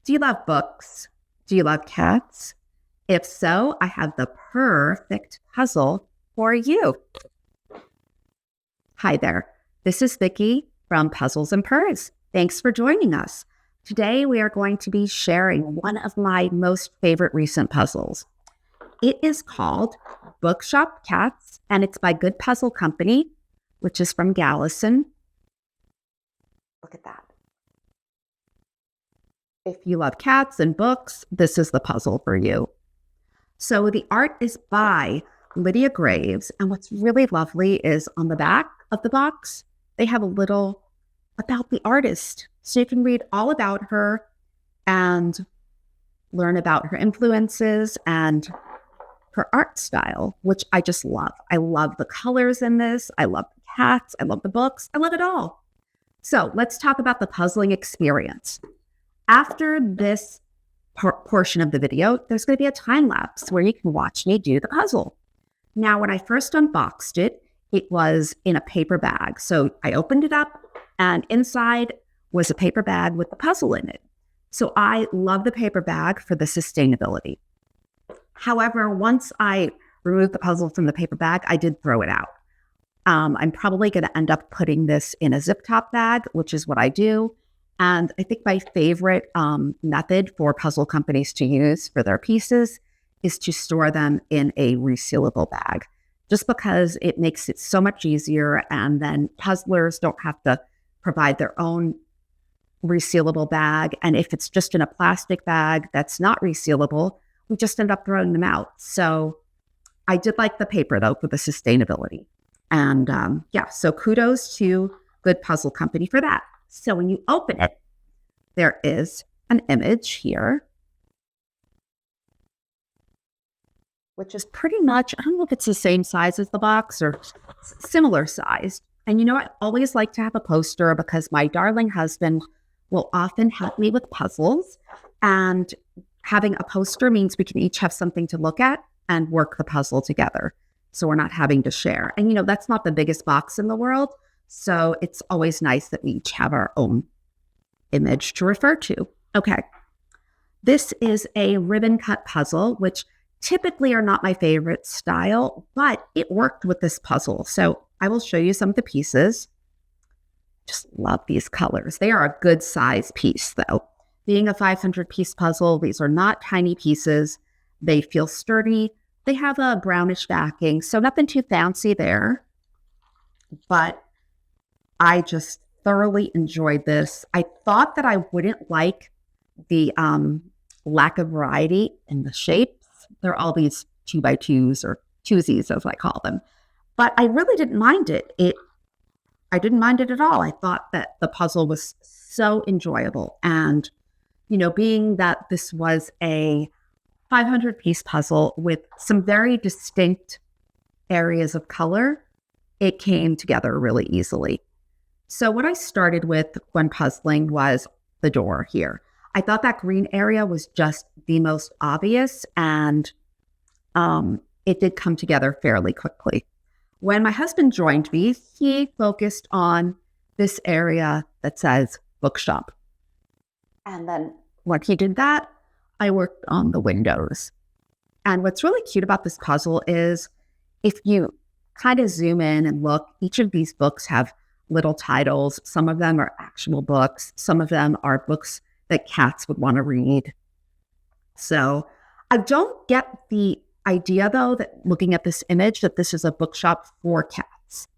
Do you love books? Do you love cats? If so, I have the perfect puzzle for you. Hi there. This is Vicki from Puzzles and Purrs. Thanks for joining us. Today we are going to be sharing one of my most favorite recent puzzles. It is called Bookshop Cats, and it's by Good Puzzle Company, which is from Galison. Look at that. If you love cats and books, this is the puzzle for you. So the art is by Lydia Graves, and what's really lovely is on the back of the box, they have a little about the artist. So you can read all about her and learn about her influences and her art style, which I just love. I love the colors in this. I love the cats. I love the books. I love it all. So let's talk about the puzzling experience. After this portion of the video, there's going to be a time lapse where you can watch me do the puzzle. Now, when I first unboxed it, it was in a paper bag. So I opened it up and inside was a paper bag with the puzzle in it. So I love the paper bag for the sustainability. However, once I removed the puzzle from the paper bag, I did throw it out. I'm probably going to end up putting this in a zip top bag, which is what I do. And I think my favorite method for puzzle companies to use for their pieces is to store them in a resealable bag, just because it makes it so much easier. And then puzzlers don't have to provide their own resealable bag. And if it's just in a plastic bag that's not resealable, we just end up throwing them out. So I did like the paper, though, for the sustainability. And so kudos to Good Puzzle Company for that. So when you open it, there is an image here, which is pretty much, I don't know if it's the same size as the box or similar size. And you know, I always like to have a poster because my darling husband will often help me with puzzles. And having a poster means we can each have something to look at and work the puzzle together. So we're not having to share. And you know, that's not the biggest box in the world. So it's always nice that we each have our own image to refer to. Okay. This is a ribbon cut puzzle, which typically are not my favorite style, but it worked with this puzzle. So I will show you some of the pieces. Just love these colors. They are a good size piece though. Being a 500 piece puzzle, these are not tiny pieces. They feel sturdy. They have a brownish backing, so nothing too fancy there, but I just thoroughly enjoyed this. I thought that I wouldn't like the lack of variety in the shapes. They're all these 2x2s or twosies, as I call them. But I really didn't mind it. I didn't mind it at all. I thought that the puzzle was so enjoyable. And, you know, being that this was a 500 piece puzzle with some very distinct areas of color, it came together really easily. So what I started with when puzzling was the door here. I thought that green area was just the most obvious, and it did come together fairly quickly. When my husband joined me, he focused on this area that says bookshop. And then when he did that, I worked on the windows. And what's really cute about this puzzle is if you kind of zoom in and look, each of these books have little titles. Some of them are actual books. Some of them are books that cats would want to read. So I don't get the idea, though, that looking at this image, that this is a bookshop for cats.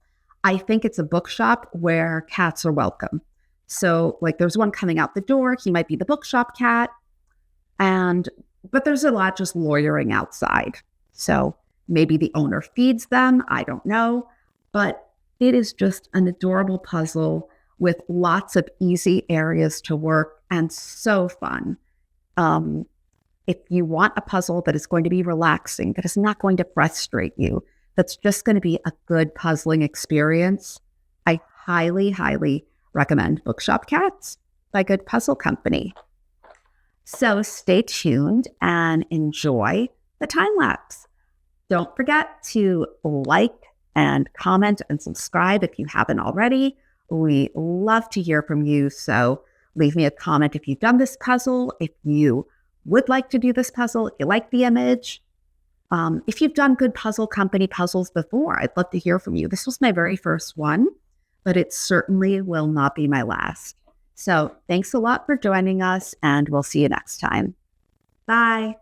I think it's a bookshop where cats are welcome. So like there's one coming out the door. He might be the bookshop cat. But there's a lot just loitering outside. So maybe the owner feeds them. I don't know. But it is just an adorable puzzle with lots of easy areas to work and so fun. If you want a puzzle that is going to be relaxing, that is not going to frustrate you, that's just going to be a good puzzling experience, I highly, highly recommend Bookshop Cats by Good Puzzle Company. So stay tuned and enjoy the time lapse. Don't forget to like and comment and subscribe if you haven't already. We love to hear from you. So Leave me a comment if you've done this puzzle, if you would like to do this puzzle, if you like the image. If you've done good puzzle company puzzles before, I'd love to hear from you. This was my very first one, but it certainly will not be my last. So thanks a lot for joining us, and we'll see you next time. Bye.